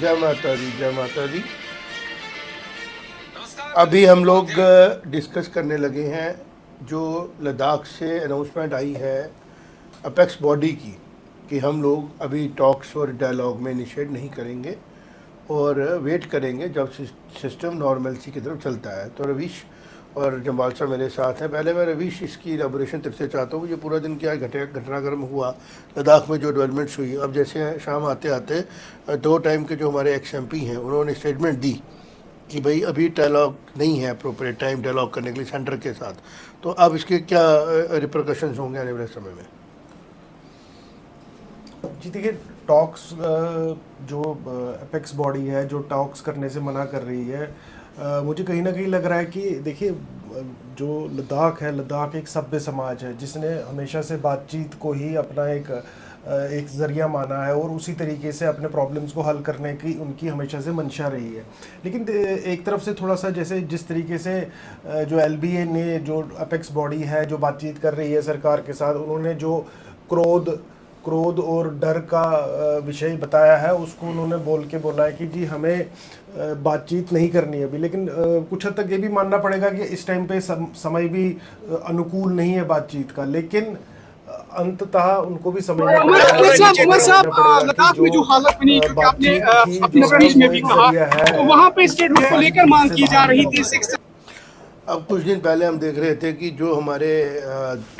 जय माता दी, जय माता दी। अभी हम लोग डिस्कस करने लगे हैं जो लद्दाख से अनाउंसमेंट आई है अपेक्स बॉडी की, कि हम लोग अभी टॉक्स और डायलॉग में इनिशिएट नहीं करेंगे और वेट करेंगे जब सिस्टम नॉर्मलसी की तरफ चलता है। तो रवीश और जम्बाल साहब मेरे साथ हैं। पहले मैं रवीश इसकी इलाबोरेशन तेरे से चाहता हूँ, ये पूरा दिन क्या घटनाक्रम हुआ लद्दाख में, जो डेवलपमेंट्स हुई। अब जैसे शाम आते आते दो टाइम के जो हमारे एक्स एम पी हैं उन्होंने स्टेटमेंट दी कि भाई अभी डायलॉग नहीं है अप्रोप्रिएट टाइम डायलॉग करने के लिए सेंटर के साथ। तो अब इसके क्या रिप्रिकॉशंस होंगे आने वाले समय में? जी देखिए, टॉक्स जो अपेक्स बॉडी है जो टॉक्स करने से मना कर रही है, मुझे कहीं ना कहीं लग रहा है कि देखिए, जो लद्दाख है, लद्दाख एक सभ्य समाज है जिसने हमेशा से बातचीत को ही अपना एक ज़रिया माना है और उसी तरीके से अपने प्रॉब्लम्स को हल करने की उनकी हमेशा से मंशा रही है। लेकिन एक तरफ से थोड़ा सा, जैसे जिस तरीके से जो एलबीए ने, जो अपेक्स बॉडी है जो बातचीत कर रही है सरकार के साथ, उन्होंने जो क्रोध क्रोध और डर का विषय बताया है, उसको उन्होंने बोला है कि जी हमें बातचीत नहीं करनी है अभी। लेकिन कुछ हद तक ये भी मानना पड़ेगा कि इस टाइम पे समय भी अनुकूल नहीं है बातचीत का। लेकिन अंततः उनको भी समझना पड़ेगा कि लद्दाख में जो हालत बनी, क्योंकि आपने बातचीत ही जो अपने है प्रदेश में वो भी एक कहा, जरिया है तो वहां पे स्टेट रूट को लेकर मांग की जा रही थी। अब कुछ दिन पहले हम देख रहे थे कि जो हमारे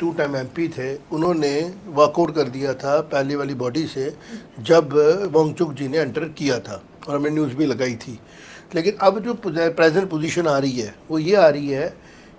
टू टाइम एमपी थे उन्होंने वॉकआउट कर दिया था पहली वाली बॉडी से जब वांगचुक जी ने एंटर किया था, और हमने न्यूज़ भी लगाई थी। लेकिन अब जो प्रेजेंट पोजीशन आ रही है वो ये आ रही है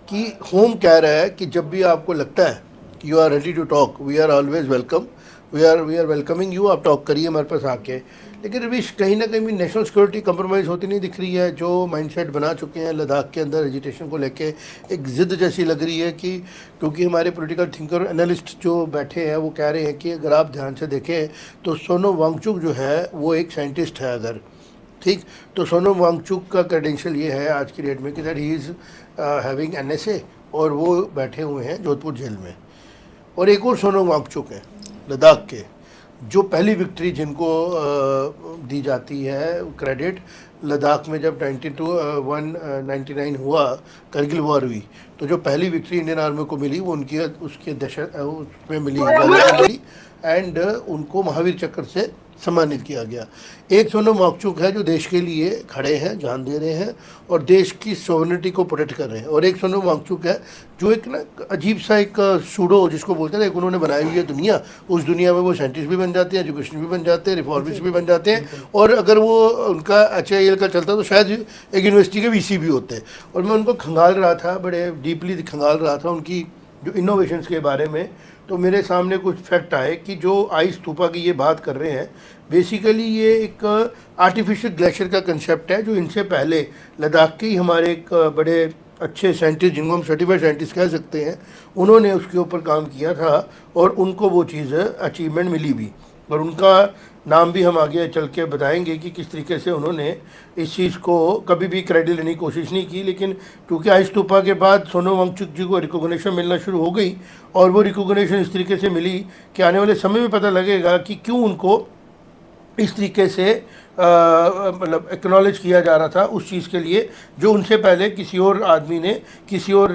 कि होम कह रहा है कि जब भी आपको लगता है कि you are ready to talk, we are always welcome, we are welcoming you, आप टॉक करिए हमारे पास आके। लेकिन रवीश, कहीं ना कहीं भी नेशनल सिक्योरिटी कंप्रोमाइज़ होती नहीं दिख रही है। जो माइंडसेट बना चुके हैं लद्दाख के अंदर एजिटेशन को लेके, एक ज़िद जैसी लग रही है कि, क्योंकि हमारे पॉलिटिकल थिंकर एनालिस्ट जो बैठे हैं वो कह रहे हैं कि अगर आप ध्यान से देखें तो सोनम वांगचुक जो है वो एक साइंटिस्ट है। अगर ठीक, तो सोनम वांगचुक का क्रेडेंशियल ये है आज की डेट में कि that he is having NSA, और वो बैठे हुए हैं जोधपुर जेल में। और एक और सोनम वांगचुक है लद्दाख के, जो पहली विक्ट्री जिनको दी जाती है क्रेडिट, लद्दाख में जब 199 हुआ करगिल वॉर हुई, तो जो पहली विक्ट्री इंडियन आर्मी को मिली वो उनकी उसके उसमें मिली एंड उनको महावीर चक्र से सम्मानित किया गया। एक सोनम वांगचुक है जो देश के लिए खड़े हैं, जान दे रहे हैं और देश की सोवरेनिटी को प्रोटेक्ट कर रहे हैं। और एक सोनम वांगचुक है जो एक ना अजीब सा एक सूडो जिसको बोलते हैं, एक उन्होंने बनाई हुई है दुनिया, उस दुनिया में वो साइंटिस्ट भी बन जाते हैं, एजुकेशन भी बन जाते हैं, रिफॉर्मिस्ट भी बन जाते हैं, और अगर वो उनका HIL का चलता तो शायद एक यूनिवर्सिटी के VC भी होते हैं। और मैं उनको खंगाल रहा था, बड़े डीपली खंगाल रहा था उनकी जो इनोवेशंस के बारे में। तो मेरे सामने कुछ फैक्ट आए कि जो आइस स्तूपा की ये बात कर रहे हैं, बेसिकली ये एक आर्टिफिशियल ग्लेशियर का कंसेप्ट है, जो इनसे पहले लद्दाख के ही हमारे एक बड़े अच्छे साइंटिस्ट, जिनको हम सर्टिफाइड साइंटिस्ट कह सकते हैं, उन्होंने उसके ऊपर काम किया था और उनको वो चीज़ अचीवमेंट मिली भी। और उनका नाम भी हम आगे चल के बताएंगे कि किस तरीके से उन्होंने इस चीज़ को कभी भी क्रेडिट लेने की कोशिश नहीं की। लेकिन क्योंकि आइस स्तूपा के बाद सोनम वांगचुक जी को रिकॉग्निशन मिलना शुरू हो गई, और वो रिकॉग्निशन इस तरीके से मिली कि आने वाले समय में पता लगेगा कि क्यों उनको इस तरीके से मतलब एक्नॉलेज किया जा रहा था उस चीज़ के लिए जो उनसे पहले किसी और आदमी ने, किसी और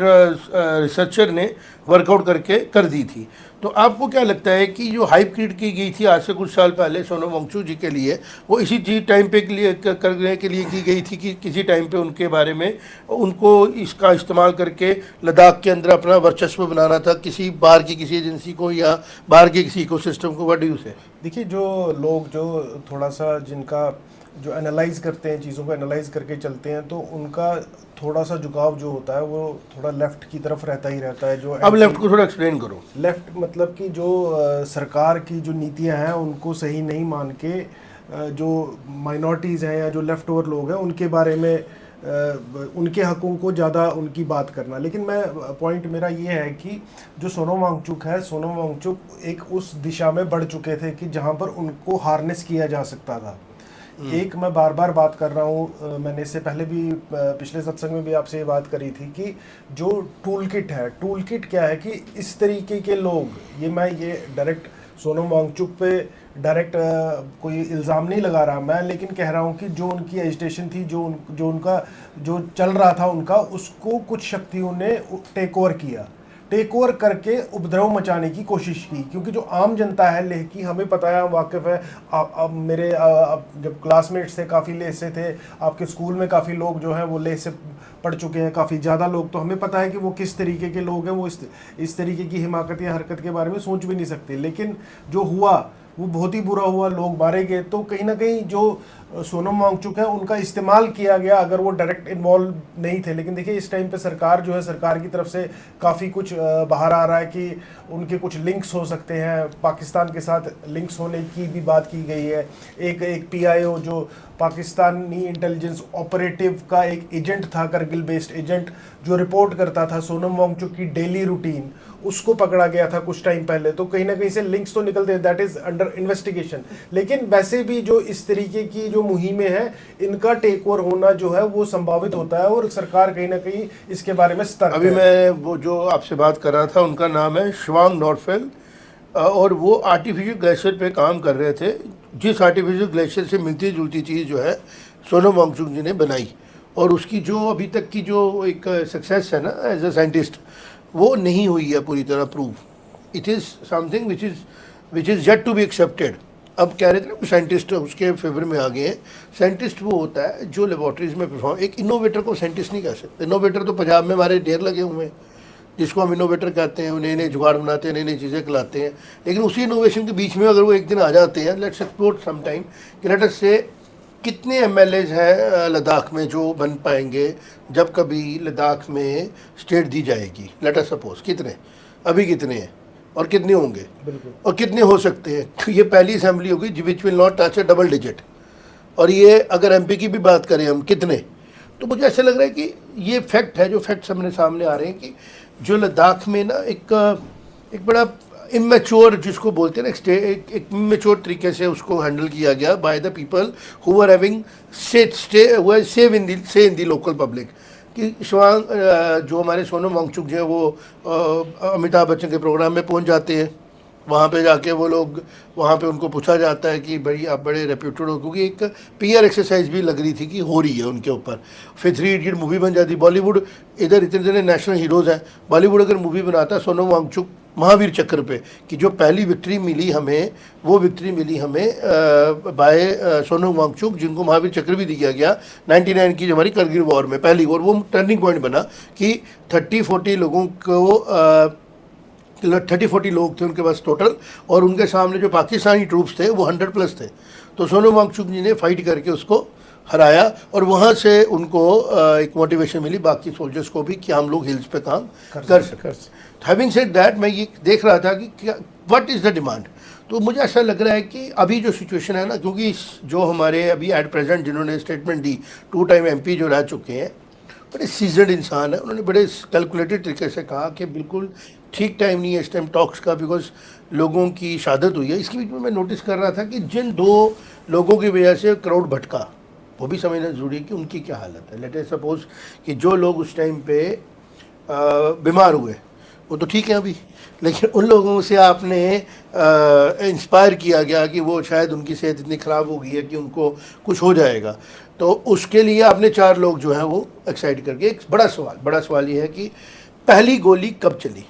रिसर्चर ने वर्कआउट करके कर दी थी। तो आपको क्या लगता है कि जो हाइप क्रिएट की गई थी आज से कुछ साल पहले सोनम वांगचुक जी के लिए, वो इसी चीज टाइम पे के लिए करने के लिए की गई थी कि किसी टाइम पे उनके बारे में उनको इसका इस्तेमाल करके लद्दाख के अंदर अपना वर्चस्व बनाना था किसी बाहर की किसी एजेंसी को या बाहर के किसी इकोसिस्टम को? व्हाट डू यू से? देखिए, जो लोग जो थोड़ा सा जिनका जो एनालाइज करते हैं, चीज़ों को एनालाइज करके चलते हैं, तो उनका थोड़ा सा झुकाव जो होता है वो थोड़ा लेफ़्ट की तरफ रहता ही रहता है। जो अब लेफ्ट को थोड़ा एक्सप्लेन करो। लेफ़्ट मतलब कि जो सरकार की जो नीतियां हैं उनको सही नहीं मान के जो माइनॉरिटीज़ हैं या जो लेफ़्ट ओवर लोग हैं उनके बारे में उनके हकों को ज़्यादा उनकी बात करना। लेकिन मैं पॉइंट मेरा ये है कि जो सोनम वांगचुक है, सोनम वांगचुक एक उस दिशा में बढ़ चुके थे कि जहाँ पर उनको हार्नेस किया जा सकता था। एक मैं बार बार बात कर रहा हूँ, मैंने इससे पहले भी पिछले सत्संग में भी आपसे ये बात करी थी कि जो टूल किट है, टूल किट क्या है कि इस तरीके के लोग, ये मैं ये डायरेक्ट सोनम वांगचुक पे डायरेक्ट कोई इल्ज़ाम नहीं लगा रहा मैं, लेकिन कह रहा हूँ कि जो उनकी एजिटेशन थी, जो उनका जो चल रहा था उनका, उसको कुछ शक्तियों ने टेक ओवर करके उपद्रव मचाने की कोशिश की। क्योंकि जो आम जनता है लेह की, हमें पता है, हम वाकिफ़ है, आप मेरे जब क्लासमेट्स थे काफ़ी लेह से थे, आपके स्कूल में काफ़ी लोग जो हैं वो लेह से पढ़ चुके हैं, काफ़ी ज़्यादा लोग, तो हमें पता है कि वो किस तरीके के लोग हैं, वो इस तरीके की हिमाकत या हरकत के बारे में सोच भी नहीं सकते। लेकिन जो हुआ वो बहुत ही बुरा हुआ, लोग मारे गए। तो कहीं ना कहीं जो सोनम वांगचुक है उनका इस्तेमाल किया गया, अगर वो डायरेक्ट इन्वॉल्व नहीं थे। लेकिन देखिए इस टाइम पे सरकार जो है, सरकार की तरफ से काफ़ी कुछ बाहर आ रहा है कि उनके कुछ लिंक्स हो सकते हैं, पाकिस्तान के साथ लिंक्स होने की भी बात की गई है। एक PIO जो पाकिस्तानी इंटेलिजेंस ऑपरेटिव का एक एजेंट था, करगिल बेस्ड एजेंट, जो रिपोर्ट करता था सोनम वांगचुक की डेली रूटीन, उसको पकड़ा गया था कुछ टाइम पहले। तो कहीं ना कहीं से लिंक्स तो निकलते हैं, दैट इज अंडर इन्वेस्टिगेशन। लेकिन वैसे भी जो इस तरीके की जो मुहिमें हैं, इनका टेक ओवर होना जो है वो संभावित होता है, और सरकार कहीं ना कहीं इसके बारे में सतर्क अभी है। मैं वो जो आपसे बात कर रहा था उनका नाम है श्वांग नॉर्फेल, और वो आर्टिफिशियल ग्लेशियर पे काम कर रहे थे। जिस आर्टिफिशियल ग्लेशियर से मिलती जुलती चीज़ जो है सोनम वांगचुक जी ने बनाई, और उसकी जो अभी तक की जो एक सक्सेस है ना एज अ साइंटिस्ट, वो नहीं हुई है पूरी तरह prove. It is something which is yet to be accepted. अब कह रहे थे ना साइंटिस्ट उसके फेवर में आ गए हैं। साइंटिस्ट वो होता है जो लेबॉर्ट्रीज में परफॉर्म, एक इनोवेटर को साइंटिस्ट नहीं कह सकते। इनोवेटर तो पंजाब में हमारे ढेर लगे हुए हैं, जिसको हम इनोवेटर कहते हैं, नए नए जुगाड़ बनाते हैं, नई नई चीज़ें खिलाते हैं। लेकिन उसी इनोवेशन के बीच में अगर वो एक दिन आ जाते हैं, लेट्स एक्सप्लोर सम टाइम कि लेट अस से कितने MLAs हैं लद्दाख में जो बन पाएंगे जब कभी लद्दाख में स्टेट दी जाएगी। लेट अस सपोज कितने, अभी कितने हैं और कितने होंगे और कितने हो सकते हैं। तो ये पहली असेंबली होगी which will not touch a double digit. और ये अगर MP की भी बात करें हम कितने, तो मुझे ऐसा लग रहा है कि ये फैक्ट है, जो फैक्ट्स हमारे सामने आ रहे हैं कि जो लद्दाख में ना एक बड़ा इमेच्योर जिसको बोलते हैं ना, एक इमेच्योर तरीके से उसको हैंडल किया गया by the people who are having save in the local public. कि श्वांग जो हमारे सोनम वांगचुक जो है वो अमिताभ बच्चन के प्रोग्राम में पहुंच जाते हैं, वहाँ पे जाके वो लोग, वहाँ पे उनको पूछा जाता है कि भाई आप बड़े रेप्यूटेड हो, क्योंकि एक PR एक्सरसाइज भी लग रही थी कि हो रही है उनके ऊपर। फिर 3 इडियट मूवी बन जाती। बॉलीवुड इधर इतने नेशनल हीरोज़ हैं, बॉलीवुड अगर मूवी बनाता है सोनम वांगचुक महावीर चक्र पे, कि जो पहली विक्ट्री मिली हमें, वो विक्ट्री मिली हमें बाय सोनम वांगचुक, जिनको महावीर चक्र भी दिया गया 99 की जो हमारी करगिल वॉर में पहली, और वो टर्निंग पॉइंट बना कि 30-40 लोगों को 30-40 लोग थे उनके पास टोटल, और उनके सामने जो पाकिस्तानी ट्रूप्स थे वो 100+ थे। तो सोनम वांगचुक जी ने फाइट करके उसको हराया, और वहाँ से उनको एक मोटिवेशन मिली बाकी सोल्जर्स को भी कि हम लोग हिल्स पे काम कर सकें। हैविंग सेड दैट, मैं ये देख रहा था कि क्या व्हाट इज़ द डिमांड। तो मुझे ऐसा लग रहा है कि अभी जो सिचुएशन है ना, क्योंकि जो हमारे अभी एट प्रेजेंट जिन्होंने स्टेटमेंट दी, 2 टाइम MP जो रह चुके हैं, बड़े सीजनड इंसान है, उन्होंने बड़े कैलकुलेटेड तरीके से कहा कि बिल्कुल ठीक टाइम नहीं है इस टाइम टॉक्स का, बिकॉज लोगों की शहादत हुई है। इसके बीच में मैं नोटिस कर रहा था कि जिन 2 लोगों की वजह से क्राउड भटका, वो भी समझना ज़रूरी है कि उनकी क्या हालत है। लेट अस सपोज कि जो लोग उस टाइम पे बीमार हुए वो तो ठीक है अभी, लेकिन उन लोगों से आपने इंस्पायर किया गया कि वो शायद उनकी सेहत इतनी ख़राब हो गई है कि उनको कुछ हो जाएगा, तो उसके लिए आपने 4 लोग जो हैं वो एक्साइट करके। एक बड़ा सवाल ये है कि पहली गोली कब चली?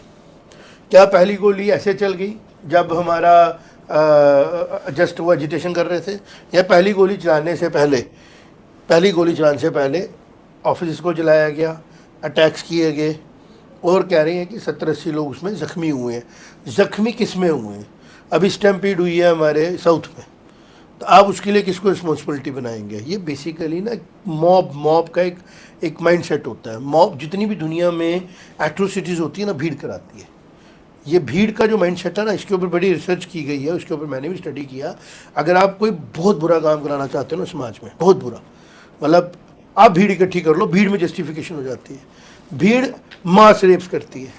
क्या पहली गोली ऐसे चल गई जब हमारा जस्ट वो एजिटेशन कर रहे थे, या पहली गोली चलाने से पहले ऑफिस को जलाया गया, अटैक्स किए गए, और कह रहे हैं कि 70-80 लोग उसमें ज़ख्मी हुए हैं। ज़ख्मी किस में हुए हैं? अभी स्टैम्पीड हुई है हमारे साउथ में, तो आप उसके लिए किसको रिस्पॉन्सिबिलिटी बनाएंगे? ये बेसिकली ना मॉब का एक माइंडसेट होता है। मॉब जितनी भी दुनिया में एट्रोसिटीज़ होती है ना, भीड़ कराती है। ये भीड़ का जो माइंडसेट है ना, इसके ऊपर बड़ी रिसर्च की गई है, उसके ऊपर मैंने भी स्टडी किया। अगर आप कोई बहुत बुरा काम कराना चाहते हो ना समाज में, बहुत बुरा, मतलब आप भीड़ इकट्ठी कर लो, भीड़ में जस्टिफिकेशन हो जाती है। भीड़ मास रेप्स करती है,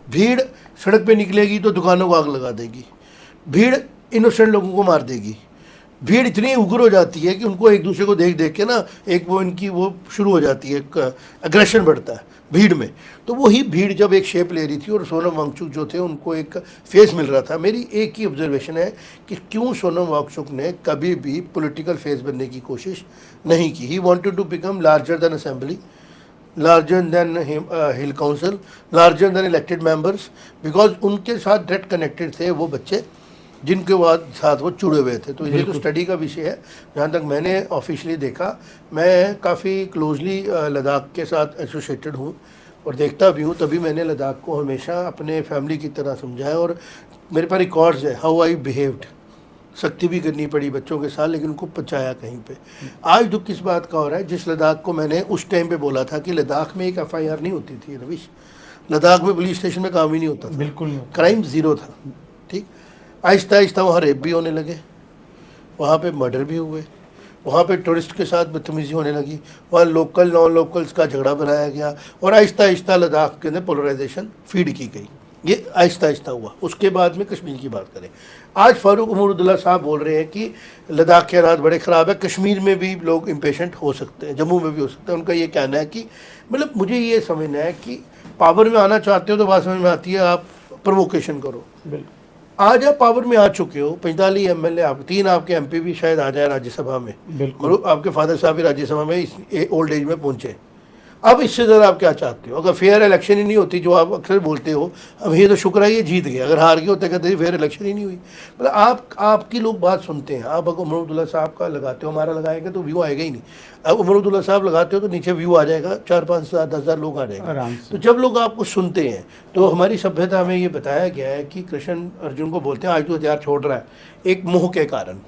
भीड़ सड़क पे निकलेगी तो दुकानों को आग लगा देगी, भीड़ इनोसेंट लोगों को मार देगी, भीड़ इतनी उग्र हो जाती है कि उनको एक दूसरे को देख देख के ना एक वो इनकी वो शुरू हो जाती है, एग्रेशन बढ़ता है। भीड़ में। तो वही भीड़ जब एक शेप ले रही थी और सोनम वांगचुक जो थे उनको एक फेस मिल रहा था, मेरी एक ही ऑब्जर्वेशन है कि क्यों सोनम वांगचुक ने कभी भी पॉलिटिकल फेस बनने की कोशिश नहीं की। He wanted to become larger than assembly, larger than hill council, larger than elected members, because उनके साथ डायरेक्ट कनेक्टेड थे वो बच्चे जिनके बाद साथ वो जुड़े हुए थे। तो ये तो स्टडी का विषय है। जहाँ तक मैंने ऑफिशियली देखा, मैं काफ़ी क्लोजली लद्दाख के साथ एसोसिएटेड हूँ और देखता भी हूँ, तभी मैंने लद्दाख को हमेशा अपने फैमिली की तरह समझा है। और मेरे पास रिकॉर्ड्स है हाउ आई बिहेव्ड, सख्ती भी करनी पड़ी बच्चों के साथ, लेकिन उनको पहुँचाया कहीं पे। आज दुख किस बात का हो रहा है, जिस लद्दाख को मैंने उस टाइम पे बोला था कि लद्दाख में एक FIR नहीं होती थी रविश, लद्दाख में पुलिस स्टेशन में काम ही नहीं होता था, बिल्कुल नहीं। क्राइम ज़ीरो था। ठीक, आहिस्ता आहिस्ता वहाँ रेप भी होने लगे, वहाँ पे मर्डर भी हुए, वहाँ पे टूरिस्ट के साथ बदतमीज़ी होने लगी, वहाँ लोकल नॉन लोकल्स का झगड़ा बनाया गया और आहिस्ता आहिस्ता लद्दाख के अंदर पोलराइजेशन फीड की गई। ये आहिस्ता आहिस्ता हुआ। उसके बाद में कश्मीर की बात करें, आज फारूक उमर अब्दुल्ला साहब बोल रहे हैं कि लद्दाख के हालात बड़े ख़राब है, कश्मीर में भी लोग इम्पेशेंट हो सकते हैं, जम्मू में भी हो सकते हैं। उनका ये कहना है कि मतलब मुझे ये समझना है कि पावर में आना चाहते हो तो बात समझ में आती है, आप प्रोवोकेशन करो। आज आप पावर में आ चुके हो, 45 MLA, आप 3 आपके MP भी शायद आ जाए राज्यसभा में, और आपके फादर साहब भी राज्यसभा में इस ओल्ड एज में पहुंचे। अब इससे ज़्यादा आप क्या चाहते हो? अगर फेयर इलेक्शन ही नहीं होती, जो आप अक्सर बोलते हो, अब ये तो शुक्र है ये जीत गए, अगर हार गए होते कहते फेयर इलेक्शन ही नहीं हुई। मतलब आपकी लोग बात सुनते हैं। आप अगर उमर अब्दुल्ला साहब का लगाते हो, हमारा लगाएंगे तो व्यू आएगा ही नहीं। अब उमर अब्दुल्ला साहब लगाते हो तो नीचे व्यू आ जाएगा, 4-5 हज़ार 10 हज़ार लोग आ जाएंगे। तो जब लोग आपको सुनते हैं, तो हमारी सभ्यता में ये बताया गया है कि कृष्ण अर्जुन को बोलते हैं आज तो हथियार छोड़ रहा है, एक मोह के कारण,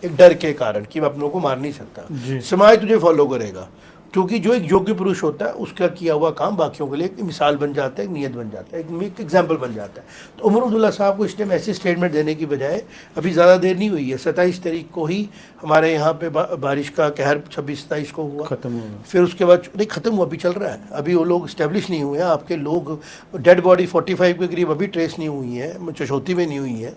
एक डर के कारण कि मैं अपनों को मार नहीं सकता, समाज तुझे फॉलो करेगा। क्योंकि जो एक योग्य पुरुष होता है उसका किया हुआ काम बाकियों के लिए एक मिसाल बन जाता है, एक नियत बन जाता है, एक एग्जाम्पल बन जाता है। तो उमर अब्दुल्ला साहब को इस टाइम ऐसे स्टेटमेंट देने की बजाय, अभी ज़्यादा देर नहीं हुई है, 27 तारीख को ही हमारे यहाँ पे बारिश का कहर 26-27 को हुआ, खत्म हुआ। फिर उसके बाद नहीं ख़त्म हुआ, अभी चल रहा है। अभी वो लोग इस्टेब्लिश नहीं हुए हैं, आपके लोग डेड बॉडी 45 के करीब अभी ट्रेस नहीं हुई है, चशोती में नहीं हुई है।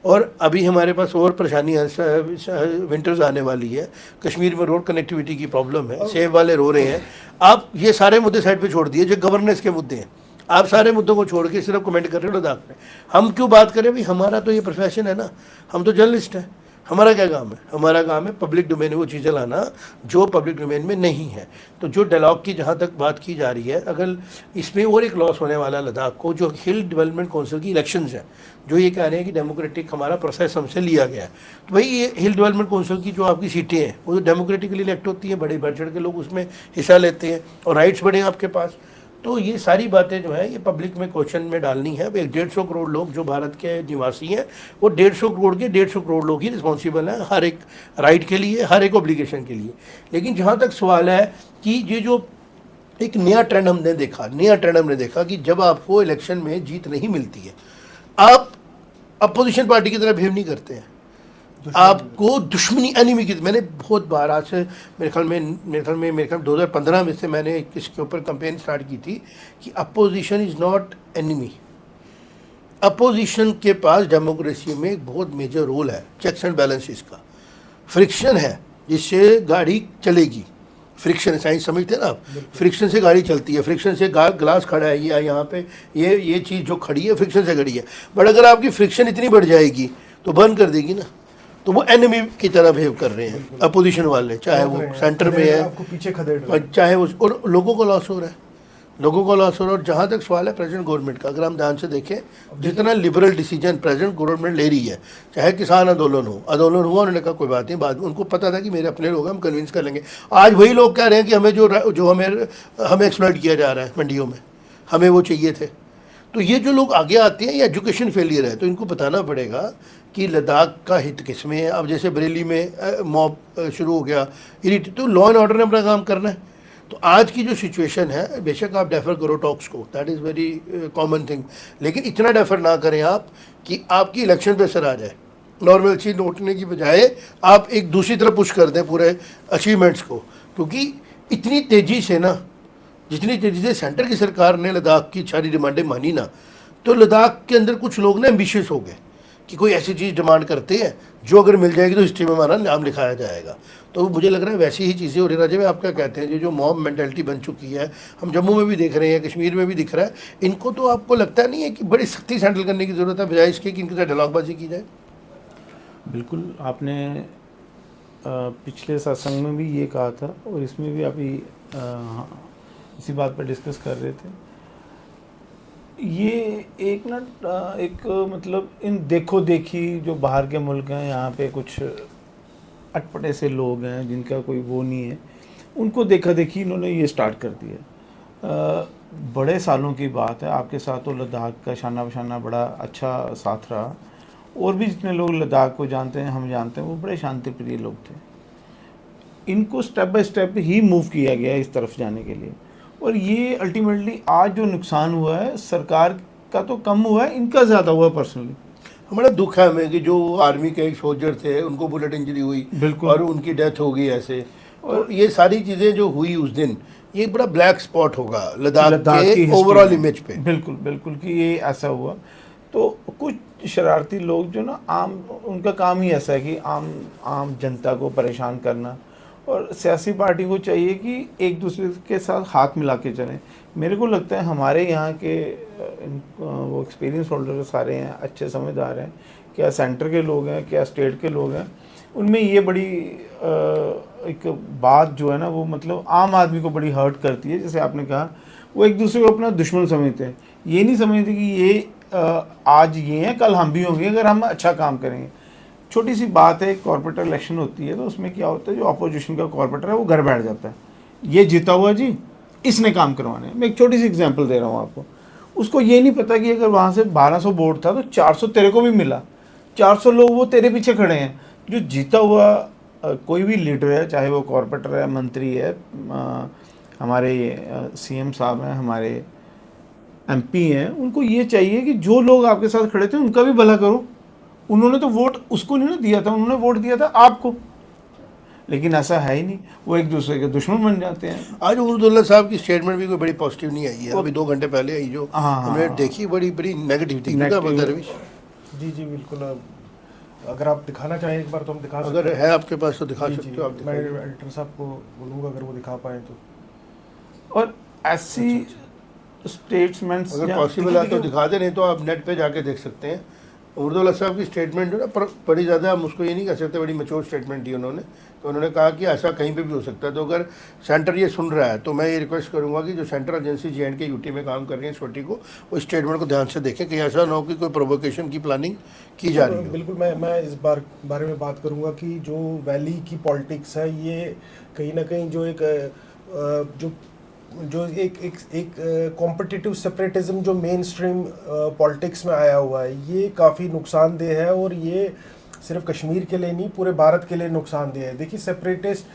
और अभी हमारे पास और परेशानी विंटर्स आने वाली है, कश्मीर में रोड कनेक्टिविटी की प्रॉब्लम है, सेब वाले रो रहे हैं। आप ये सारे मुद्दे साइड पे छोड़ दिए, जो गवर्नेंस के मुद्दे हैं, आप सारे मुद्दों को छोड़ के सिर्फ कमेंट कर रहे हो लद्दाख में। हम क्यों बात करें भाई, हमारा तो ये प्रोफेशन है ना, हम तो जर्नलिस्ट हैं। हमारा क्या काम है? हमारा काम है पब्लिक डोमेन में वो चीज़ें लाना जो पब्लिक डोमेन में नहीं है। तो जो डायलॉग की जहाँ तक बात की जा रही है, अगर इसमें और एक लॉस होने वाला लद्दाख को, जो हिल डेवलपमेंट काउंसिल की इलेक्शंस हैं, जो ये कह रहे हैं कि डेमोक्रेटिक हमारा प्रोसेस हमसे लिया गया है। तो भाई ये हिल डेवलपमेंट काउंसिल की जो आपकी सीटें हैं वो डेमोक्रेटिकली इलेक्ट होती हैं, बड़े बढ़ चढ़ के लोग उसमें हिस्सा लेते हैं और राइट्स बड़े हैं आपके पास। तो ये सारी बातें जो है ये पब्लिक में क्वेश्चन में डालनी है। 150 करोड़ लोग जो भारत के निवासी हैं, वो 150 करोड़ के 150 करोड़ लोग ही रिस्पॉन्सिबल हैं हर एक राइट के लिए, हर एक ऑब्लिगेशन के लिए। लेकिन जहाँ तक सवाल है कि ये जो एक नया ट्रेंड हमने देखा कि जब आपको इलेक्शन में जीत नहीं मिलती है, आप अपोजिशन पार्टी की तरह बिहेव नहीं करते हैं, आपको दुश्मनी एनिमी की। मैंने बहुत बार, आज से मेरे ख्याल 2015 में से मैंने इसके ऊपर कैंपेन स्टार्ट की थी कि opposition is not enemy. Opposition के पास डेमोक्रेसी में एक बहुत मेजर रोल है, चेक्स एंड बैलेंसेस का। फ्रिक्शन है जिससे गाड़ी चलेगी, फ्रिक्शन साइंस समझते हैं ना आप, फ्रिक्शन से गाड़ी चलती है, फ्रिक्शन से ग्लास खड़ा है, ये यहाँ पे ये चीज़ जो खड़ी है फ्रिक्शन से खड़ी है। बट अगर आपकी फ्रिक्शन इतनी बढ़ जाएगी तो बर्न कर देगी ना। तो वो एनिमी की तरह बिहेव कर रहे हैं अपोजिशन वाले, चाहे वो सेंटर में है, आपको पीछे खदेड़, चाहे वो, और लोगों को लॉस हो रहा है, लोगों को लॉस हो रहा है। और जहाँ तक सवाल है प्रेजेंट गवर्नमेंट का, अगर हम ध्यान से देखें, जितना लिबरल डिसीजन प्रेजेंट गवर्नमेंट ले रही है, चाहे किसान आंदोलन हुआ, उन्होंने कहा कोई बात नहीं, बाद में उनको पता था कि मेरे अपने लोग, हम कन्विंस कर लेंगे। आज वही लोग कह रहे हैं कि हमें जो हमें एक्सप्लॉइट किया जा रहा है मंडियों में, हमें वो चाहिए थे। तो ये जो लोग आगे आते हैं, ये एजुकेशन फेलियर है। तो इनको बताना पड़ेगा कि लद्दाख का हित किस में है। अब जैसे बरेली में मॉब शुरू हो गया, तो लॉ एंड ऑर्डर ने अपना काम करना है। तो आज की जो सिचुएशन है, बेशक आप डेफर करो टॉक्स को, that is very common thing, लेकिन इतना डेफर ना करें आप कि आपकी इलेक्शन पे असर आ जाए। नॉर्मल चीज़ नोटने की बजाय आप एक दूसरी तरफ पुश कर दें पूरे अचीवमेंट्स को, क्योंकि इतनी तेज़ी से ना, जितनी तेज़ी से सेंटर की सरकार ने लद्दाख की सारी डिमांडें मानी ना, तो लद्दाख के अंदर कुछ लोग ना एम्बिशियस हो गए कि कोई ऐसी चीज़ डिमांड करते हैं जो अगर मिल जाएगी तो हिस्ट्री में हमारा नाम लिखाया जाएगा। तो मुझे लग रहा है वैसी ही चीज़ें हो रही। राजा में आप क्या कहते हैं, ये जो मॉब मेंटालिटी बन चुकी है, हम जम्मू में भी देख रहे हैं, कश्मीर में भी दिख रहा है, इनको तो आपको लगता नहीं है कि बड़ी सख्ती से हैंडल करने की ज़रूरत है, बजाय इसके कि इनके साथ डायलॉगबाजी की जाए? बिल्कुल, आपने पिछले सत्संग में भी ये कहा था और इसमें भी अभी इसी बात पर डिस्कस कर रहे थे। ये एक ना एक मतलब इन देखो देखी जो बाहर के मुल्क हैं, यहाँ पे कुछ अटपटे से लोग हैं जिनका कोई वो नहीं है, उनको देखा देखी इन्होंने ये स्टार्ट कर दिया। बड़े सालों की बात है, आपके साथ तो लद्दाख का शाना बशाना बड़ा अच्छा साथ रहा, और भी जितने लोग लद्दाख को जानते हैं, हम जानते हैं, वो बड़े शांति प्रिय लोग थे। इनको step by step he move किया गया इस तरफ जाने के लिए, और ये अल्टीमेटली आज जो नुकसान हुआ है सरकार का तो कम हुआ है, इनका ज़्यादा हुआ पर्सनली। हमारा दुख है हमें कि जो आर्मी के एक सोल्जर थे उनको बुलेट इंजरी हुई, बिल्कुल, और उनकी डेथ हो गई ऐसे, और ये सारी चीज़ें जो हुई उस दिन, ये बड़ा ब्लैक स्पॉट होगा लद्दाख की के history ओवरऑल में। इमेज पे। बिल्कुल बिल्कुल कि ये ऐसा हुआ। तो कुछ शरारती लोग जो ना आम, उनका काम ही ऐसा है कि आम जनता को परेशान करना, और सियासी पार्टी को चाहिए कि एक दूसरे के साथ हाथ मिला के चलें। मेरे को लगता है हमारे यहाँ के वो एक्सपीरियंस होल्डर सारे हैं, अच्छे समझदार हैं, क्या सेंटर के लोग हैं, क्या स्टेट के लोग हैं, उनमें ये बड़ी एक बात जो है ना वो मतलब आम आदमी को बड़ी हर्ट करती है। जैसे आपने कहा, वो एक दूसरे को अपना दुश्मन समझते हैं, ये नहीं समझते कि ये आज ये हैं कल हम भी होंगे अगर हम अच्छा काम करेंगे। छोटी सी बात है, कॉर्पोरेटर इलेक्शन होती है तो उसमें क्या होता है, जो अपोजिशन का कॉर्पोरेटर है वो घर बैठ जाता है, ये जीता हुआ जी, इसने काम करवाने हैं। मैं एक छोटी सी एग्जांपल दे रहा हूँ आपको। उसको ये नहीं पता कि अगर वहाँ से 1200 वोट था तो 400 तेरे को भी मिला, 400 लोग वो तेरे पीछे खड़े हैं। जो जीता हुआ कोई भी लीडर है, चाहे वो कॉर्पोरेटर है, मंत्री है, हमारे सीएम साहब हैं, हमारे एमपी हैं, उनको ये चाहिए कि जो लोग आपके साथ खड़े थे उनका भी भला करो। उन्होंने तो वोट उसको नहीं ना दिया था, उन्होंने वोट दिया था आपको, लेकिन ऐसा है ही नहीं, वो एक दूसरे के दुश्मन बन जाते हैं। आज उमरुद्दौला साहब की स्टेटमेंट भी कोई बड़ी पॉजिटिव नहीं आई है, अभी 2 घंटे पहले आई जो हाँ, हमने देखी, बड़ी बड़ी नेगेटिव थी। दरवेश जी जी बिल्कुल, अगर आप दिखाना चाहें एक बार तो हम दिखा सकते अगर है आपके पास तो दिखा जी, सकते हो आप, मैं दिखाइए। एडिटर साहब को बोलूँगा अगर वो दिखा पाएँ तो। और ऐसी स्टेटमेंट्स अगर पॉसिबल है तो दिखा दे, नहीं तो आप नेट पे जाके देख सकते हैं। उमरुद्दौला साहब की स्टेटमेंट जो ना बड़ी ज़्यादा, हम उसको ये नहीं कह सकते बड़ी मैच्योर स्टेटमेंट दी उन्होंने। तो उन्होंने कहा कि ऐसा कहीं पे भी हो सकता है। तो अगर सेंटर ये सुन रहा है तो मैं ये रिक्वेस्ट करूंगा कि जो सेंट्रल एजेंसी JNK यूटी में काम कर रही है छोटी को, वो स्टेटमेंट को ध्यान से देखें, कहीं ऐसा ना हो कि कोई प्रोवोकेशन की प्लानिंग की जा रही हो। बिल्कुल, मैं इस बारे में बात करूंगा कि जो वैली की पॉलिटिक्स है, ये कहीं ना कहीं जो एक कॉम्पिटिटिव सेपरेटिज्म जो मेन स्ट्रीम पॉलिटिक्स में आया हुआ है, ये काफ़ी नुकसानदेह है, और ये सिर्फ कश्मीर के लिए नहीं पूरे भारत के लिए नुकसानदेह है। देखिए, सेपरेटिस्ट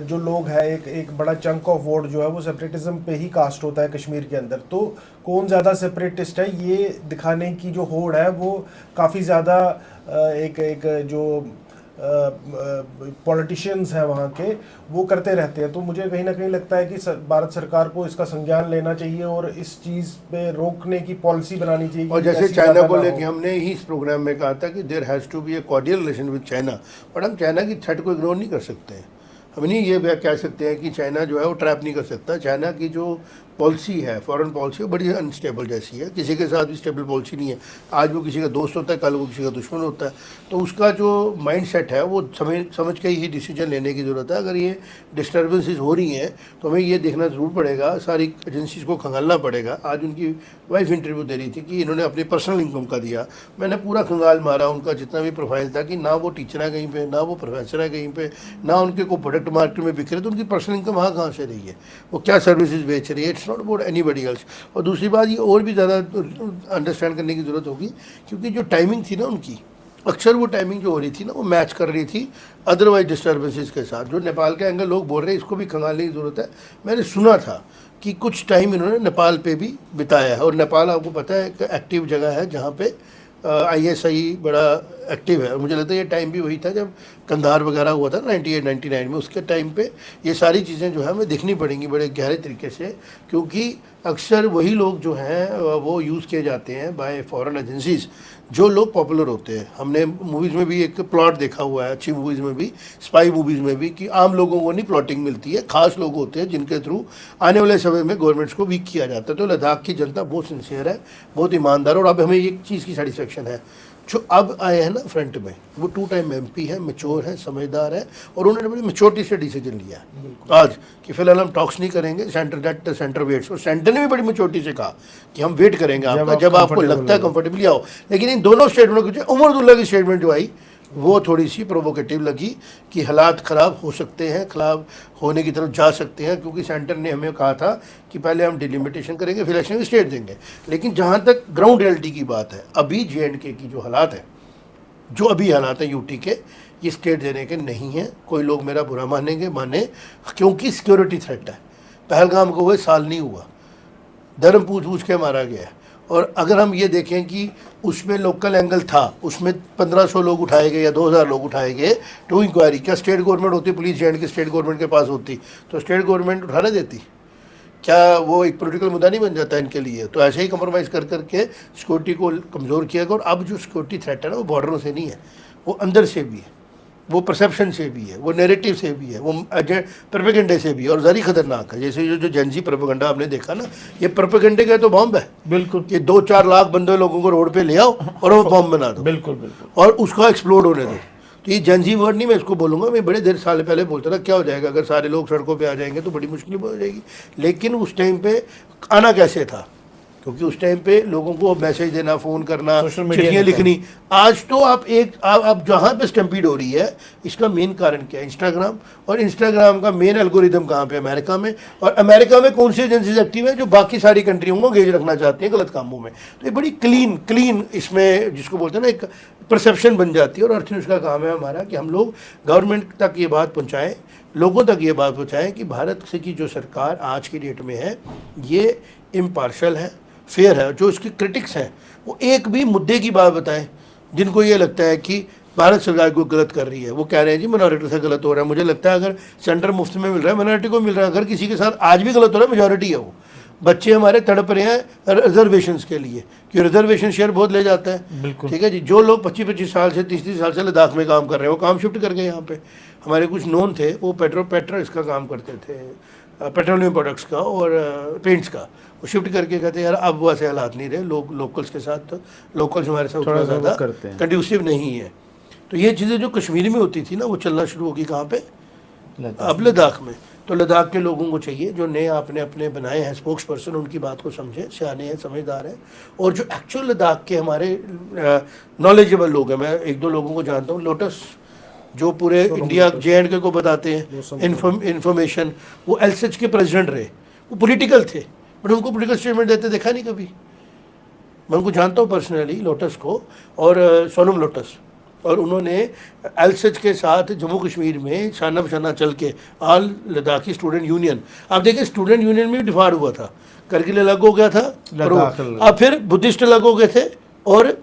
जो लोग हैं, एक बड़ा चंक ऑफ वोट जो है वो सेपरेटिज्म पे ही कास्ट होता है कश्मीर के अंदर। तो कौन ज़्यादा सेपरेटिस्ट है ये दिखाने की जो होड़ है वो काफ़ी ज़्यादा एक जो पॉलिटिशियंस हैं वहाँ के, वो करते रहते हैं। तो मुझे कहीं ना कहीं लगता है कि भारत सरकार को इसका संज्ञान लेना चाहिए और इस चीज़ पे रोकने की पॉलिसी बनानी चाहिए। और जैसे चाइना को लेके हमने ही इस प्रोग्राम में कहा था कि there has to be a cordial relation with China, but हम चाइना की थ्रेट को इग्नोर नहीं कर सकते हैं। हम नहीं ये कह सकते हैं कि चाइना जो है वो ट्रैप नहीं कर सकता। चाइना की जो पॉलिसी है, फॉरेन पॉलिसी, वो बड़ी अनस्टेबल जैसी है, किसी के साथ भी स्टेबल पॉलिसी नहीं है। आज वो किसी का दोस्त होता है, कल वो किसी का दुश्मन होता है। तो उसका जो माइंड सेट है वो समझ के ही डिसीजन लेने की ज़रूरत है। अगर ये डिस्टर्बेंसेस हो रही हैं तो हमें ये देखना ज़रूर पड़ेगा, सारी एजेंसीज को खंगालना पड़ेगा। आज उनकी वाइफ इंटरव्यू दे रही थी कि इन्होंने अपनी पर्सनल इनकम का दिया, मैंने पूरा खंगाल मारा उनका जितना भी प्रोफाइल था कि ना वो टीचर है कहीं पे, ना वो प्रोफेसर है कहीं पे, ना उनके को प्रोडक्ट मार्केट में बिक रहे, तो उनकी पर्सनल इनकम वहाँ कहाँ से रही है, वो क्या सर्विसेज बेच रही है। It's not about anybody else. और दूसरी बात ये और भी ज़्यादा अंडरस्टैंड करने की ज़रूरत होगी, क्योंकि जो टाइमिंग थी ना उनकी, अक्सर वो टाइमिंग जो हो रही थी ना वो मैच कर रही थी अदरवाइज डिस्टर्बेंसेस के साथ। जो नेपाल के एंगल लोग बोल रहे हैं इसको भी खंगालने की ज़रूरत है। मैंने सुना था कि कुछ टाइम इन्होंने नेपाल पे भी बिताया है, और नेपाल आपको पता है एक एक्टिव जगह है जहाँ पे ISI बड़ा एक्टिव है। और मुझे लगता है ये टाइम भी वही था जब कंधार वगैरह हुआ था 98-99 में, उसके टाइम पे ये सारी चीज़ें जो है हमें देखनी पड़ेंगी बड़े गहरे तरीके से, क्योंकि अक्सर वही लोग जो हैं वो यूज़ किए जाते हैं बाय फॉरेन एजेंसीज़ जो लोग पॉपुलर होते हैं, हमने मूवीज़ में भी एक प्लॉट देखा हुआ है, अच्छी मूवीज़ में भी, स्पाई मूवीज़ में भी, कि आम लोगों को नहीं प्लॉटिंग मिलती है, खास लोग होते हैं जिनके थ्रू आने वाले समय में गवर्नमेंट्स को वीक किया जाता है। तो लद्दाख की जनता बहुत सिंसियर है, बहुत ईमानदार है, और अब हमें एक चीज़ की सेटिस्फेक्शन है, जो अब आए हैं ना फ्रंट में, वो 2 टाइम MP है, मैच्योर है, समझदार है, और उन्होंने बड़ी मैच्योरिटी से डिसीजन लिया है आज कि फिलहाल हम टॉक्स नहीं करेंगे, सेंटर वेट्स, और सेंटर ने भी बड़ी मैच्योरिटी से कहा कि हम वेट करेंगे आपका, जब आपको लगता है कंफर्टेबली आओ। लेकिन इन दोनों स्टेटमेंट को, उमर अब्दुल्ला की स्टेटमेंट जो आई वो थोड़ी सी प्रोवोकेटिव लगी कि हालात ख़राब हो सकते हैं, ख़राब होने की तरफ जा सकते हैं, क्योंकि सेंटर ने हमें कहा था कि पहले हम डिलिमिटेशन करेंगे, फिर इलेक्शन स्टेट देंगे। लेकिन जहाँ तक ग्राउंड रियलिटी की बात है, अभी J&K की जो हालात है, जो अभी हालात हैं UT के, ये स्टेट देने के नहीं हैं। कोई लोग मेरा बुरा माने, क्योंकि सिक्योरिटी थ्रेट है। पहलगाम को हुए साल नहीं हुआ, धर्म पूछ के मारा गया है। और अगर हम ये देखें कि उसमें लोकल एंगल था, उसमें 1500 लोग उठाए गए या 2000 लोग उठाए गए टू इंक्वायरी, क्या स्टेट गवर्नमेंट होती, पुलिस J&K स्टेट गवर्नमेंट के पास होती तो स्टेट गवर्नमेंट उठाने देती? क्या वो एक पॉलिटिकल मुद्दा नहीं बन जाता इनके लिए? तो ऐसे ही कंप्रोमाइज़ कर करके सिक्योरिटी को कमज़ोर किया गया। और अब जो सिक्योरिटी थ्रेट है ना, वो बॉर्डरों से नहीं है, वो अंदर से भी है, वो परसेप्शन से भी है, वो नैरेटिव से भी है, वो प्रोपेगेंडे से भी है, और ज़्यादा खतरनाक है। जैसे जो जेंजी प्रोपेगेंडा आपने देखा ना, ये प्रोपेगेंडे का तो बॉम्ब है बिल्कुल, कि 2-4 लाख बंदे लोगों को रोड पे ले आओ और वो बॉम्ब बना दो, बिल्कुल बिल्कुल, और उसका एक्सप्लोड होने दो। तो ये जेंजी वर्ड नहीं मैं इसको बोलूँगा, मैं बड़े देर साल पहले बोलता था क्या हो जाएगा अगर सारे लोग सड़कों पे आ जाएंगे तो बड़ी मुश्किल हो जाएगी। लेकिन उस टाइम पे आना कैसे था, क्योंकि उस टाइम पे लोगों को मैसेज देना, फ़ोन करना, चिट्ठियाँ लिखनी। आज तो आप जहाँ पे स्टम्पीड हो रही है, इसका मेन कारण क्या है? इंस्टाग्राम। और इंस्टाग्राम का मेन एल्गोरिदम कहाँ पे? अमेरिका में। और अमेरिका में कौन सी एजेंसीज एक्टिव है जो बाकी सारी कंट्रियों को गेज रखना चाहती हैं गलत कामों में। तो ये बड़ी क्लीन इसमें जिसको बोलते हैं ना एक परसेप्शन बन जाती है। और अर्थ न्यूज़ का काम है हमारा कि हम लोग गवर्नमेंट तक ये बात पहुँचाएँ, लोगों तक ये बात पहुँचाएँ कि भारत से की जो सरकार आज की डेट में है ये इम्पार्शल है, फेयर है। जो इसकी क्रिटिक्स हैं वो एक भी मुद्दे की बात बताएं जिनको ये लगता है कि भारत सरकार को गलत कर रही है। वो कह रहे हैं जी मिनॉरिटी से गलत हो रहा है। मुझे लगता है अगर सेंटर मुफ्त में मिल रहा है, मिनॉरिटी को मिल रहा है। अगर किसी के साथ आज भी गलत हो रहा है, मेजॉरिटी है वो। बच्चे हमारे तड़प रहे हैं रिजर्वेशंस के लिए, क्योंकि रिजर्वेशन शेयर बहुत ले जाता है। ठीक है जी। जो लोग 25-25 साल से 30-30 साल से लद्दाख में काम कर रहे हैं, वो काम शिफ्ट कर गए यहाँ पे। हमारे कुछ नोन थे, वो इसका काम करते थे, पेट्रोलियम प्रोडक्ट्स का और पेंट्स का। वो शिफ्ट करके कहते यार अब वैसे हालात नहीं रहे, लोग लोकल्स के साथ, तो लोकल्स हमारे साथ उतना ज़्यादा कंड्यूसिव नहीं है। तो ये चीज़ें जो कश्मीर में होती थी ना, वो चलना शुरू होगी कहाँ पे? अब लद्दाख में। तो लद्दाख के लोगों को चाहिए जो नए आपने अपने बनाए हैं स्पोक्स पर्सन, उनकी बात को समझें, सियाने हैं, समझदार हैं, और जो एक्चुअल लद्दाख के हमारे नॉलेजेबल लोग हैं। मैं 1-2 लोगों को जानता हूँ, लोटस जो पूरे इंडिया J&K को बताते हैं इन्फॉर्मेशन। वो LSH के प्रेसिडेंट रहे, वो पॉलिटिकल थे, बट उनको पॉलिटिकल स्टेटमेंट देते देखा नहीं कभी। मैं उनको जानता हूँ पर्सनली, लोटस को और सोनम लोटस। और उन्होंने LSH के साथ जम्मू कश्मीर में शाना बशाना चल के ऑल लद्दाखी स्टूडेंट यूनियन, आप देखिए स्टूडेंट यूनियन में भी डिफार हुआ था। करगिल अलग हो गया था, अब फिर बुद्धिस्ट अलग हो गए थे और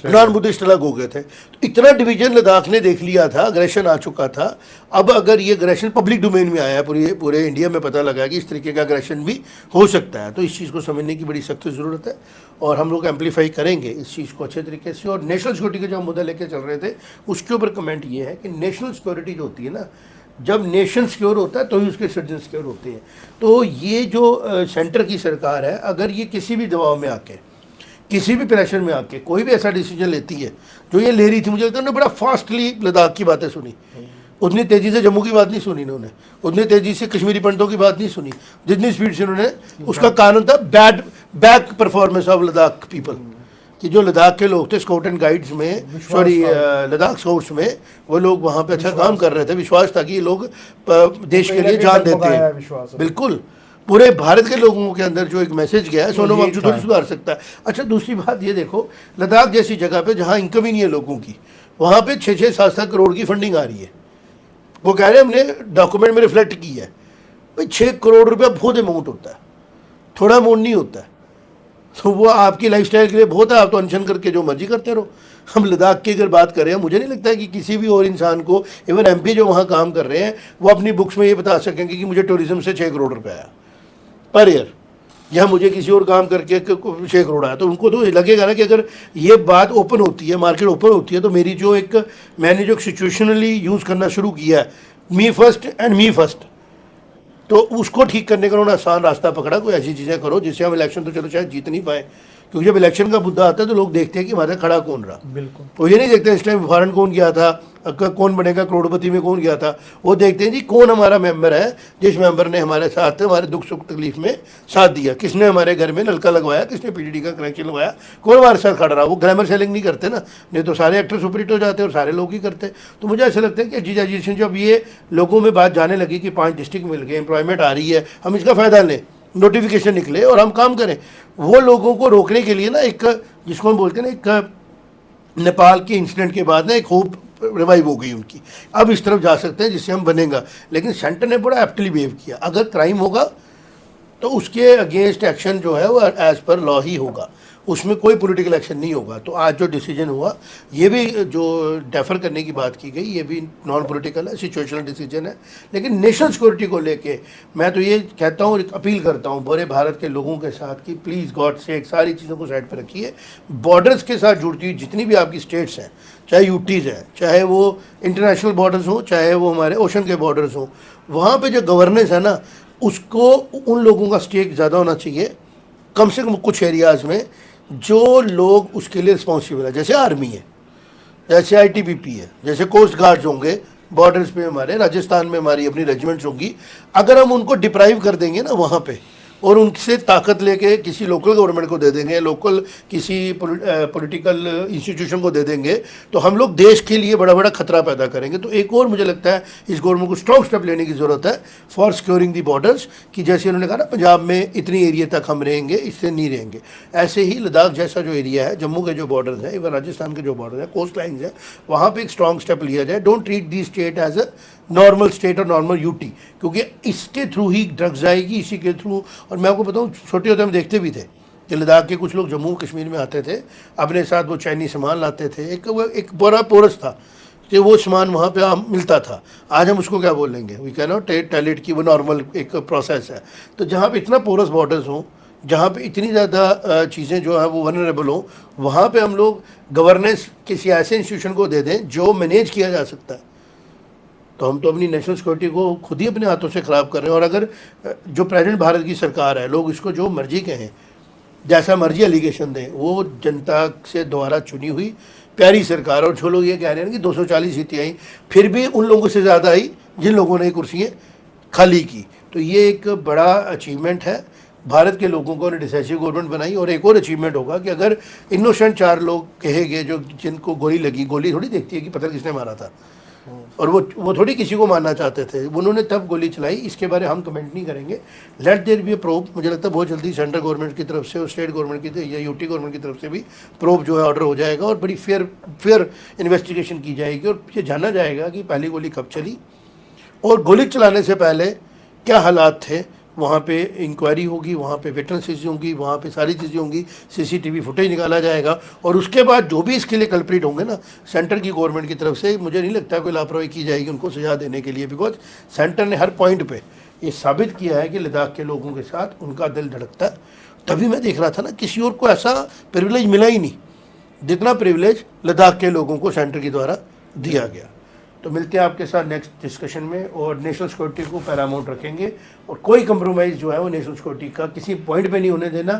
नॉन बुद्धिस्ट अलग हो गए थे। तो इतना डिवीजन लद्दाख ने देख लिया था, अग्रेशन आ चुका था। अब अगर ये अग्रेशन पब्लिक डोमेन में आया है, पूरे इंडिया में पता लगा कि इस तरीके का अग्रेशन भी हो सकता है, तो इस चीज़ को समझने की बड़ी सख्त ज़रूरत है। और हम लोग एम्पलीफाई करेंगे इस चीज़ को अच्छे तरीके से। और नेशनल सिक्योरिटी का जो हम मुद्दा लेके चल रहे थे, उसके ऊपर कमेंट ये है कि नेशनल सिक्योरिटी जो होती है ना, जब नेशन सिक्योर होता है तो ही उसके सिटीजन सिक्योर होते हैं। तो ये जो सेंटर की सरकार है, अगर ये किसी भी दबाव में आके, किसी भी प्रेशर में आके कोई भी ऐसा डिसीजन लेती है जो ये ले रही थी, मुझे लगता है उन्होंने बड़ा फास्टली लद्दाख की बातें सुनी, उतनी तेज़ी से जम्मू की बात नहीं सुनी इन्होंने, उतनी तेज़ी से कश्मीरी पंडितों की बात नहीं सुनी जितनी स्पीड से उन्होंने। उसका कारण था back performance of Ladakh people, कि जो लद्दाख के लोग थे स्काउट एंड गाइड्स में, लद्दाख स्काउट्स में, वो लोग वहाँ पे अच्छा काम कर रहे थे। विश्वास था कि ये लोग देश के लिए जान देते हैं। बिल्कुल पूरे भारत के लोगों के अंदर जो एक मैसेज गया है, सोनम वांगचुक थोड़ी सुधार सकता है। अच्छा, दूसरी बात ये देखो, लद्दाख जैसी जगह पे जहाँ इनकम ही नहीं है लोगों की, वहाँ पे 6-7 करोड़ की फंडिंग आ रही है। वो कह रहे हैं हमने डॉक्यूमेंट में रिफ्लेक्ट की है। भाई 6 करोड़ रुपया बहुत अमाउंट होता है, थोड़ा अमाउंट नहीं होता है। तो वो आपकी लाइफस्टाइल के लिए बहुत है, आप तो अनशन करके जो मर्जी करते रहो। हम लद्दाख की अगर बात करें, मुझे नहीं लगता है कि किसी भी और इंसान को, इवन MP जो वहाँ काम कर रहे हैं, वो अपनी बुक्स में ये बता सकेंगे कि मुझे टूरिज्म से 6 करोड़ रुपया आया पर ईयर। या मुझे किसी और काम करके 6 करोड़ आया, तो उनको तो लगेगा ना कि अगर ये बात ओपन होती है, मार्केट ओपन होती है, तो मेरी जो एक मैंने जो सिचुएशनली यूज़ करना शुरू किया है, मी फर्स्ट एंड मी फर्स्ट, तो उसको ठीक करने का उन्होंने आसान रास्ता पकड़ा। कोई ऐसी चीज़ें करो जिससे हम इलेक्शन तो चलो शायद जीत नहीं पाए, क्योंकि जब इलेक्शन का मुद्दा आता है तो लोग देखते हैं कि हमारा खड़ा कौन रहा। बिल्कुल। वो ये नहीं देखते इस टाइम फॉरन कौन गया था, कौन बनेगा करोड़पति में कौन गया था, वो देखते हैं जी कौन हमारा मेंबर है, जिस मेंबर ने हमारे साथ हमारे दुख सुख तकलीफ में साथ दिया, किसने हमारे घर में नलका लगवाया, किसने पीडीडी का कनेक्शन लगवाया, कौन हमारे साथ खड़ा रहा। वो ग्लैमर सेलिंग नहीं करते ना, नहीं तो सारे एक्टर सुपरहिट हो जाते और सारे लोग ही करते। तो मुझे ऐसा लगता है कि जिस जब ये लोगों में बात जाने लगी कि 5 डिस्ट्रिक्ट मिल गए, एम्प्लॉयमेंट आ रही है, हम इसका फ़ायदा लें, नोटिफिकेशन निकले और हम काम करें, वो लोगों को रोकने के लिए ना एक जिसको हम बोलते हैं ना, एक नेपाल के इंसिडेंट के बाद ना एक होप रिवाइव हो गई उनकी, अब इस तरफ जा सकते हैं जिससे हम बनेगा। लेकिन सेंटर ने बड़ा एप्टली बिहेव किया, अगर क्राइम होगा तो उसके अगेंस्ट एक्शन जो है वो एज पर लॉ ही होगा, उसमें कोई पॉलिटिकल एक्शन नहीं होगा। तो आज जो डिसीजन हुआ, ये भी जो डेफर करने की बात की गई, ये भी नॉन पॉलिटिकल है, सिचुएशनल डिसीजन है। लेकिन नेशनल सिक्योरिटी को लेके मैं तो ये कहता हूँ, अपील करता हूँ पूरे भारत के लोगों के साथ कि प्लीज़ गॉड से सारी चीज़ों को साइड पर रखिए। बॉर्डर्स के साथ जुड़ती हुई जितनी भी आपकी स्टेट्स हैं, चाहे यूटीज़ हैं, चाहे वो इंटरनेशनल बॉर्डर्स हों, चाहे वो हमारे ओशन के बॉर्डर्स हों, वहाँ पे जो गवर्नेंस है ना, उसको उन लोगों का स्टेक ज़्यादा होना चाहिए, कम से कम कुछ एरियाज़ में जो लोग उसके लिए रिस्पॉन्सिबल है, जैसे आर्मी है, जैसे आईटीबीपी है, जैसे कोस्ट गार्ड्स होंगे बॉर्डर्स पे, हमारे राजस्थान में हमारी अपनी रेजिमेंट्स होंगी। अगर हम उनको डिप्राइव कर देंगे ना वहाँ पे, और उनसे ताकत लेके किसी लोकल गवर्नमेंट को दे देंगे, लोकल किसी पॉलिटिकल इंस्टीट्यूशन को दे देंगे, तो हम लोग देश के लिए बड़ा बड़ा खतरा पैदा करेंगे। तो एक और मुझे लगता है इस गवर्नमेंट को स्ट्रॉन्ग स्टेप लेने की ज़रूरत है फॉर सिक्योरिंग दी बॉर्डर्स, कि जैसे उन्होंने कहा ना पंजाब में इतनी एरिया तक हम रहेंगे, इससे नहीं रहेंगे, ऐसे ही लद्दाख जैसा जो एरिया है, जम्मू के जो बॉर्डर्स हैं, इवन राजस्थान के जो बॉर्डर हैं, कोस्ट लाइन्स हैं, वहाँ पर एक स्ट्रॉन्ग स्टेप लिया जाए। Don't treat the state as a normal state और नॉर्मल यूटी, क्योंकि इसके थ्रू ही ड्रग्स आएगी, इसी के थ्रू। और मैं आपको बताऊँ, छोटे होते हम देखते भी थे कि लद्दाख के कुछ लोग जम्मू कश्मीर में आते थे, अपने साथ वो चाइनीज सामान लाते थे, एक बड़ा पोरस था कि वो सामान वहाँ पे मिलता था। आज हम उसको क्या बोलेंगे, we can not tell it कि वो नॉर्मल एक प्रोसेस है। तो जहाँ पे इतना पोरस बॉर्डर्स हों, जहाँ पे इतनी ज़्यादा चीज़ें जो है वो वनरेबल हों, वहाँ पे हम लोग गवर्नेंस किसी ऐसे इंस्टीट्यूशन को दे दें जो मैनेज किया जा सकता है। तो हम तो अपनी नेशनल सिक्योरिटी को खुद ही अपने हाथों से ख़राब कर रहे हैं। और अगर जो प्रेजेंट भारत की सरकार है, लोग इसको जो मर्जी कहें, जैसा मर्जी एलिगेशन दें, वो जनता से द्वारा चुनी हुई प्यारी सरकार। और जो लोग ये कह रहे हैं कि 240 सीटें आई, फिर भी उन लोगों से ज़्यादा आई जिन लोगों ने कुर्सियाँ खाली की। तो ये एक बड़ा अचीवमेंट है भारत के लोगों को, डिसाइसिव गवर्नमेंट बनाई। और एक और अचीवमेंट होगा कि अगर इनोसेंट 4 लोग कहेंगे, जो जिनको गोली लगी, गोली थोड़ी देखती है कि पता किसने मारा था, और वो थोड़ी किसी को मारना चाहते थे, उन्होंने तब गोली चलाई। इसके बारे हम कमेंट नहीं करेंगे। Let there be a probe. मुझे लगता है बहुत जल्दी सेंट्रल गवर्नमेंट की तरफ से और स्टेट गवर्नमेंट की या यूटी गवर्नमेंट की तरफ से भी प्रोब जो है ऑर्डर हो जाएगा, और बड़ी फेयर इन्वेस्टिगेशन की जाएगी, और ये जाना जाएगा कि पहली गोली कब चली और गोली चलाने से पहले क्या हालात थे। वहाँ पे इंक्वायरी होगी, वहाँ पे विटनेसेस होंगी, वहाँ पे सारी चीज़ें होंगी, सीसीटीवी फुटेज निकाला जाएगा, और उसके बाद जो भी इसके लिए कल्प्रिट होंगे ना, सेंटर की गवर्नमेंट की तरफ से मुझे नहीं लगता कोई लापरवाही की जाएगी उनको सजा देने के लिए। बिकॉज सेंटर ने हर पॉइंट पे ये साबित किया है कि लद्दाख के लोगों के साथ उनका दिल धड़कता है। तभी मैं देख रहा था ना, किसी और को ऐसा प्रिविलेज मिला ही नहीं जितना प्रिविलेज लद्दाख के लोगों को सेंटर के द्वारा दिया गया। तो मिलते हैं आपके साथ नेक्स्ट डिस्कशन में, और नेशनल सिक्योरिटी को पैरामाउंट रखेंगे, और कोई कंप्रोमाइज़ जो है वो नेशनल सिक्योरिटी का किसी पॉइंट पे नहीं होने देना।